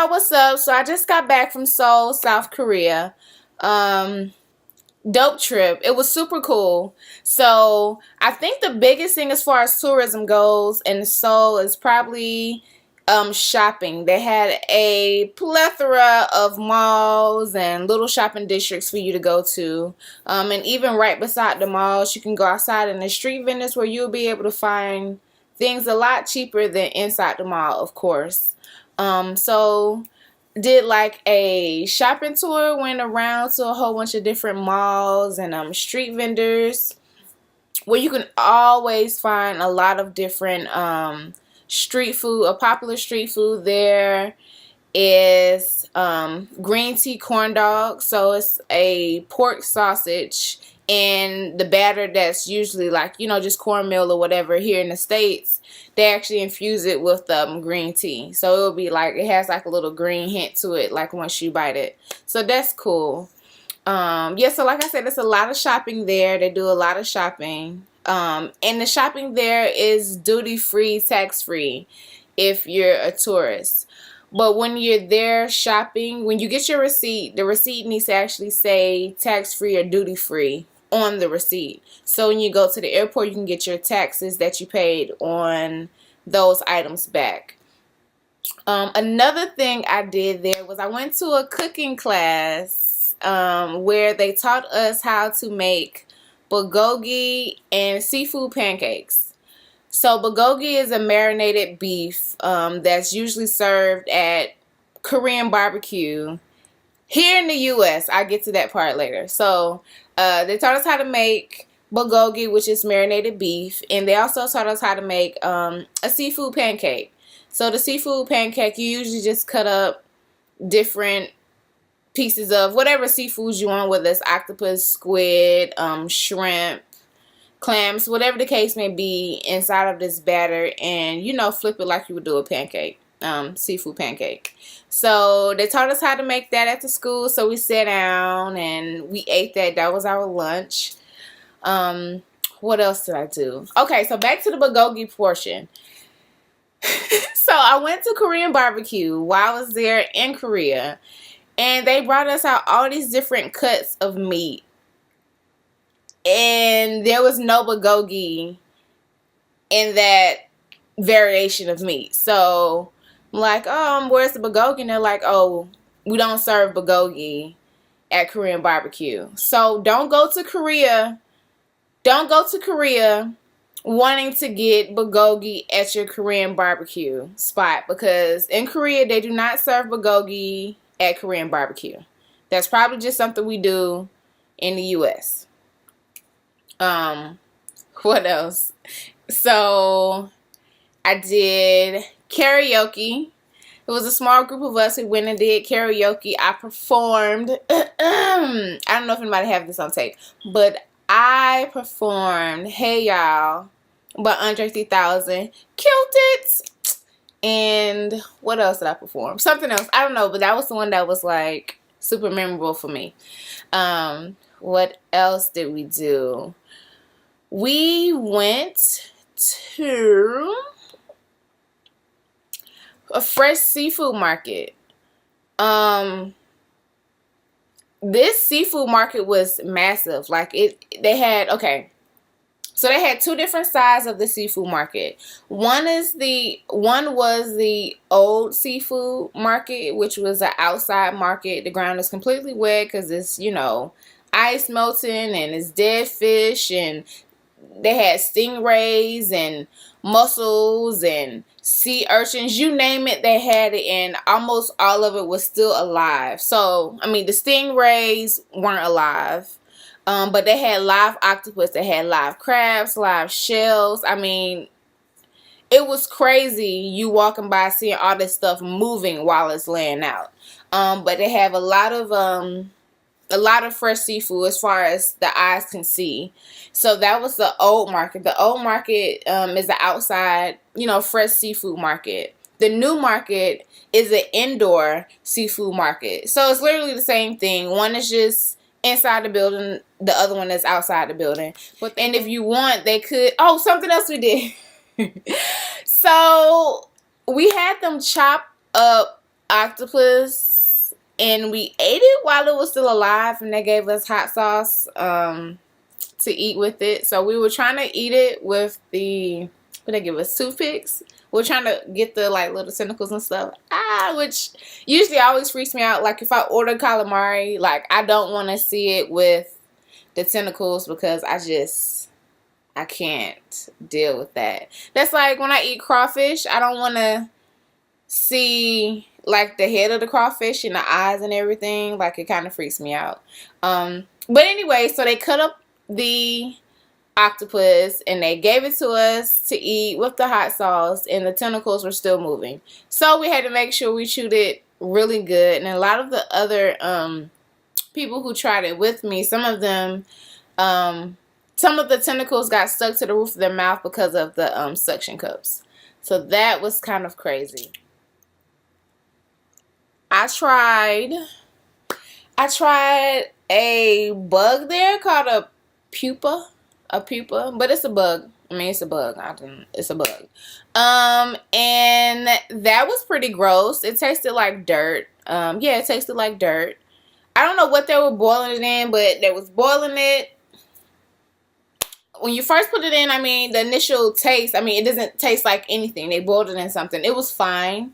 y'all, what's up? So I just got back from Seoul, South Korea. Um, Dope trip. It was super cool. So I think the biggest thing as far as tourism goes in Seoul is probably shopping. They had a plethora of malls and little shopping districts for you to go to. And even right beside the malls, you can go outside in the street vendors where you'll be able to find things a lot cheaper than inside the mall, of course. So did like a shopping tour, went around to a whole bunch of different malls and street vendors where you can always find a lot of different street food. A popular street food there is green tea corn dog. So it's a pork sausage and the batter that's usually like, just cornmeal or whatever. Here in the States, they actually infuse it with green tea. So it'll be like, it has like a little green hint to it, like once you bite it. So that's cool. Yeah, so like I said, there's a lot of shopping there. They do a lot of shopping. And the shopping there is duty-free, tax-free if you're a tourist. But when you're there shopping, when you get your receipt, the receipt needs to actually say tax-free or duty-free on the receipt. So when you go to the airport, you can get your taxes that you paid on those items back. Another thing I did there was I went to a cooking class where they taught us how to make bulgogi and seafood pancakes. So bulgogi is a marinated beef that's usually served at Korean barbecue. Here in the U.S., I'll get to that part later. So they taught us how to make bulgogi, which is marinated beef, and they also taught us how to make a seafood pancake. So the seafood pancake, you usually just cut up different pieces of whatever seafoods you want, whether it's octopus, squid, shrimp, clams, whatever the case may be, inside of this batter, and flip it like you would do a pancake, seafood pancake. So they taught us how to make that at the school. So we sat down and we ate that. That was our lunch. What else did I do? Okay, so back to the bulgogi portion. So I went to Korean barbecue while I was there in Korea, and they brought us out all these different cuts of meat, and there was no bulgogi in that variation of meat. So I'm like, where's the bulgogi? And they're like, oh, we don't serve bulgogi at Korean barbecue. So don't go to Korea wanting to get bulgogi at your Korean barbecue spot, because in Korea they do not serve bulgogi at Korean barbecue. That's probably just something we do in the U.S. What else? So I did karaoke. It was a small group of us who went and did karaoke. I performed. I don't know if anybody have this on tape, but I performed "Hey Y'all" by Andre 3000. Killed it. And what else did I perform? Something else. I don't know, but that was the one that was like super memorable for me. What else did we do? We went to a fresh seafood market. This seafood market was massive. Like they had two different sides of the seafood market. One was the old seafood market, which was an outside market. The ground is completely wet because it's, ice melting and it's dead fish, and they had stingrays and mussels and sea urchins, you name it, they had it, and almost all of it was still alive. So, I mean, the stingrays weren't alive, but they had live octopus, they had live crabs, live shells. I mean, it was crazy you walking by seeing all this stuff moving while it's laying out. But they have a lot of fresh seafood as far as the eyes can see. So that was the old market. The old market is the outside, fresh seafood market. The new market is an indoor seafood market. So it's literally the same thing. One is just inside the building, the other one is outside the building. And if you want, they could... Oh, something else we did. So we had them chop up octopus, and we ate it while it was still alive, and they gave us hot sauce to eat with it. So we were trying to eat it with the, what they give us, toothpicks. We're trying to get the like little tentacles and stuff. Which usually always freaks me out. Like if I order calamari, like I don't want to see it with the tentacles because I can't deal with that. That's like when I eat crawfish, I don't want to see like the head of the crawfish and the eyes and everything. Like it kind of freaks me out. But anyway, so they cut up the octopus and they gave it to us to eat with the hot sauce, and the tentacles were still moving. So we had to make sure we chewed it really good. And a lot of the other people who tried it with me, some of them, some of the tentacles got stuck to the roof of their mouth because of the suction cups. So that was kind of crazy. I tried a bug there called a pupa, but it's a bug. I mean, it's a bug. It's a bug. And that was pretty gross. It tasted like dirt. Yeah, it tasted like dirt. I don't know what they were boiling it in, but they was boiling it. When you first put it in, I mean, the initial taste, I mean, it doesn't taste like anything. They boiled it in something. It was fine.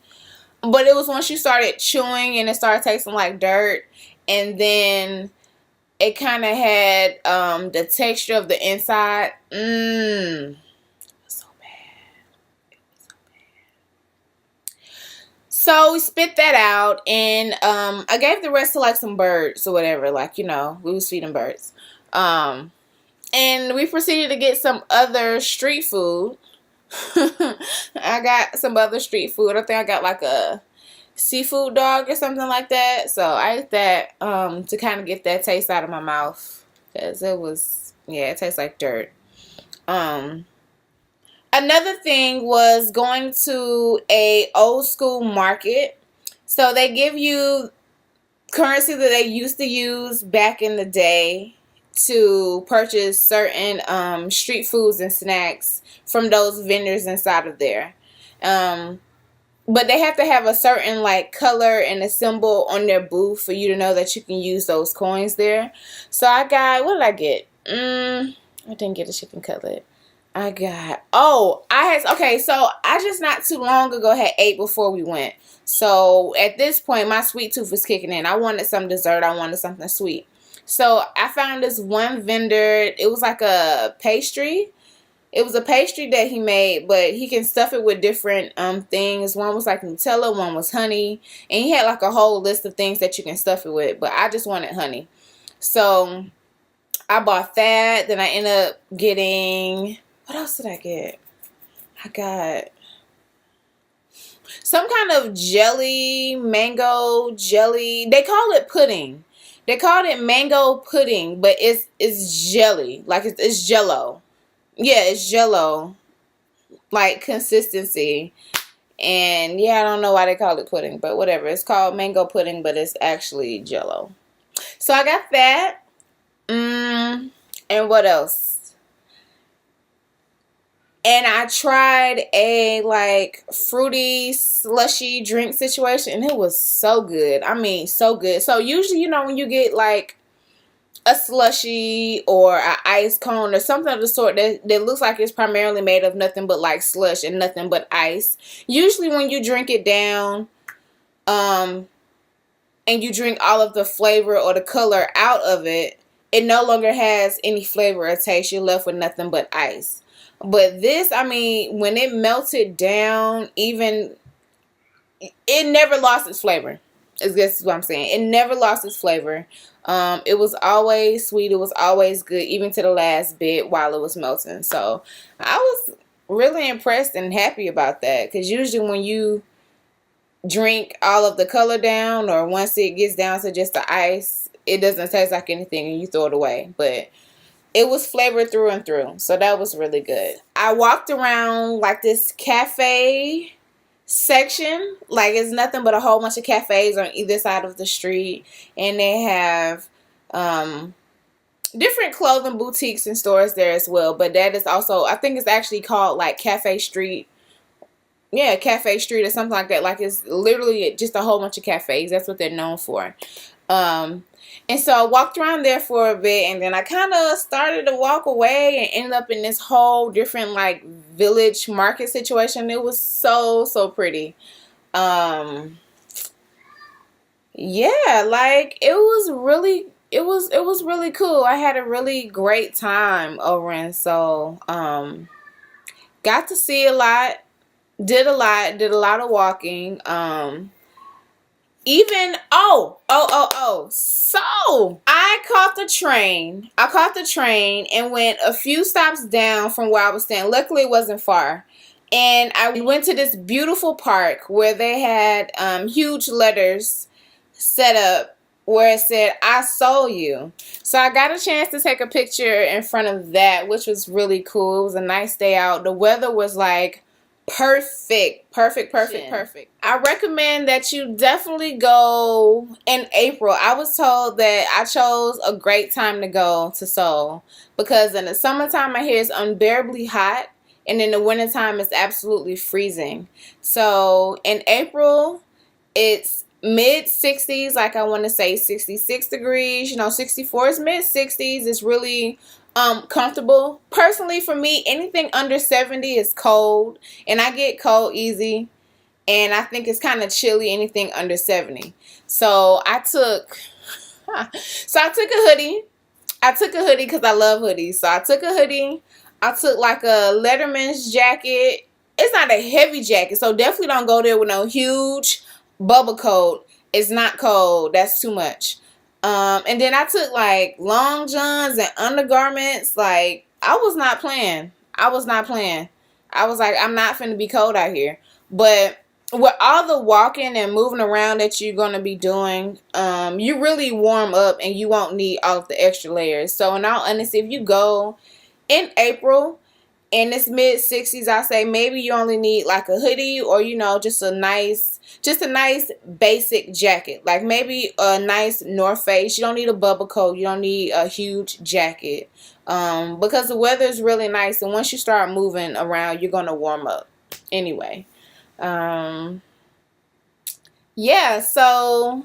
But it was once you started chewing and it started tasting like dirt, and then it kind of had the texture of the inside. It was so bad. It was so bad. So we spit that out, and I gave the rest to like some birds or whatever. Like, you know, we was feeding birds. And we proceeded to get some other street food. I got some other street food. I think I got like a seafood dog or something like that. So I ate that to kind of get that taste out of my mouth, because it was, yeah, it tastes like dirt. Another thing was going to a old school market. So they give you currency that they used to use back in the day to purchase certain street foods and snacks from those vendors inside of there. But they have to have a certain like color and a symbol on their booth for you to know that you can use those coins there. So I got, what did I get? I didn't get a chicken cutlet. I got, okay, so I just not too long ago had ate before we went. So at this point, my sweet tooth was kicking in. I wanted some dessert. I wanted something sweet. So I found this one vendor. It was like a pastry. It was a pastry that he made, but he can stuff it with different things. One was like Nutella, one was honey, and he had like a whole list of things that you can stuff it with, but I just wanted honey. So I bought that. Then I ended up getting, what else did I get? I got some kind of jelly, mango jelly. They call it pudding. They called it mango pudding, but it's jelly. Like it's jello. Yeah, it's jello. Like consistency. And yeah, I don't know why they call it pudding, but whatever. It's called mango pudding, but it's actually jello. So I got that. And what else? And I tried a like fruity slushy drink situation, and it was so good. I mean, so good. So usually, you know, when you get like a slushy or an ice cone or something of the sort that looks like it's primarily made of nothing but like slush and nothing but ice, usually when you drink it down, and you drink all of the flavor or the color out of it, it no longer has any flavor or taste. You're left with nothing but ice. But this, I mean, when it melted down, even, it never lost its flavor. This is what I'm saying. It never lost its flavor. It was always sweet. It was always good, even to the last bit while it was melting. So I was really impressed and happy about that, because usually when you drink all of the color down, or once it gets down to just the ice, it doesn't taste like anything and you throw it away. But it was flavored through and through. So that was really good. I walked around like this cafe section. Like it's nothing but a whole bunch of cafes on either side of the street. And they have different clothing boutiques and stores there as well. But that is also, I think it's actually called like Cafe Street yeah, Cafe Street or something like that. Like it's literally just a whole bunch of cafes. That's what they're known for. Um, and so I walked around there for a bit, and then I kind of started to walk away and ended up in this whole different like village market situation. It was so pretty. Um, yeah, like it was really cool. I had a really great time over in Seoul. Got to see a lot, did a lot of walking. Even so I caught the train and went a few stops down from where I was staying. Luckily it wasn't far. And I went to this beautiful park where they had huge letters set up where it said I saw you. So I got a chance to take a picture in front of that, which was really cool. It was a nice day out. The weather was like perfect. I recommend that you definitely go in April. I was told that I chose a great time to go to Seoul because in the summertime I hear it's unbearably hot, and in the wintertime it's absolutely freezing. So in April it's mid 60s, like I want to say 66 degrees, 64 is mid 60s. It's really comfortable. Personally for me, anything under 70 is cold, and I get cold easy, and I think it's kind of chilly anything under 70. So I took a hoodie. I took a hoodie because I love hoodies. So I took a hoodie. I took like a Letterman's jacket. It's not a heavy jacket, so definitely don't go there with no huge bubble coat. It's not cold. That's too much. And then I took like long johns and undergarments. Like I was not playing. I was not playing. I was like, I'm not finna be cold out here. But with all the walking and moving around that you're gonna be doing, you really warm up and you won't need all of the extra layers. So in all honesty, if you go in April and it's mid 60s, I say maybe you only need like a hoodie or just a nice basic jacket, like maybe a nice North Face. You don't need a bubble coat, you don't need a huge jacket, because the weather is really nice, and once you start moving around you're gonna warm up anyway. Yeah, so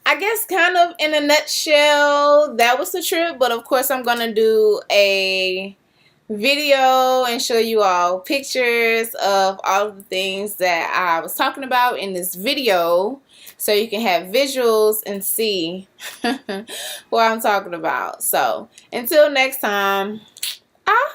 I guess kind of in a nutshell that was the trip, but of course I'm gonna do a video and show you all pictures of all of the things that I was talking about in this video so you can have visuals and see what I'm talking about. So until next time, I